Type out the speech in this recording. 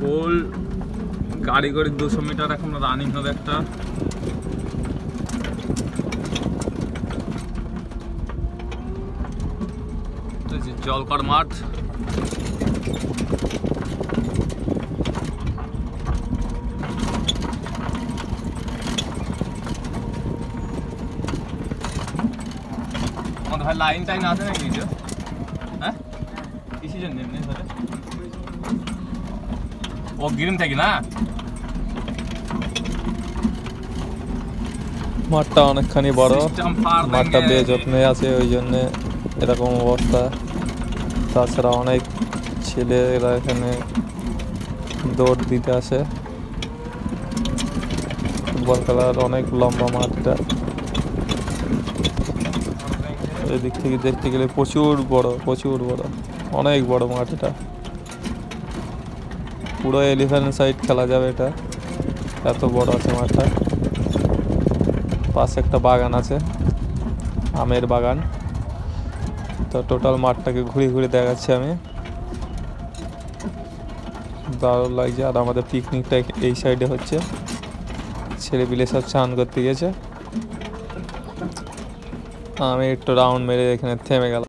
Pole গাড়ি করে 200 metre এখন রানিং হবে একটা। জলকর মাঠ, ভাই লাইন টাইন আছে নাকি কিছু? হ্যাঁ কিসের জন্য এমনি ধরে ও গ্রিন থাকি না। মাঠটা অনেকখানি বড়, মাঠটা বেযত্নে আছে, ওই জন্যে এরকম অবস্থা। তাছাড়া অনেক ছেলেরা এখানে দৌড় দিতে আসে। ফুটবল খেলার অনেক লম্বা মাঠটা, এদিক থেকে দেখতে গেলে প্রচুর বড়, অনেক বড় মাঠ এটা। পুরো এলিফ্যান্ট সাইড খেলা যাবে এটা, এত বড় আছে মাঠটা। পাশে একটা বাগান আছে, আমের বাগান। তো টোটাল মাঠটাকে ঘুরে ঘুরে দেখাচ্ছি আমি, দারুণ লাগছে। আর আমাদের পিকনিকটা এই সাইডে হচ্ছে, ছেলেপিলে সব চান করতে গেছে। আমি একটু রাউন্ড মেরে এখানে থেমে গেলাম।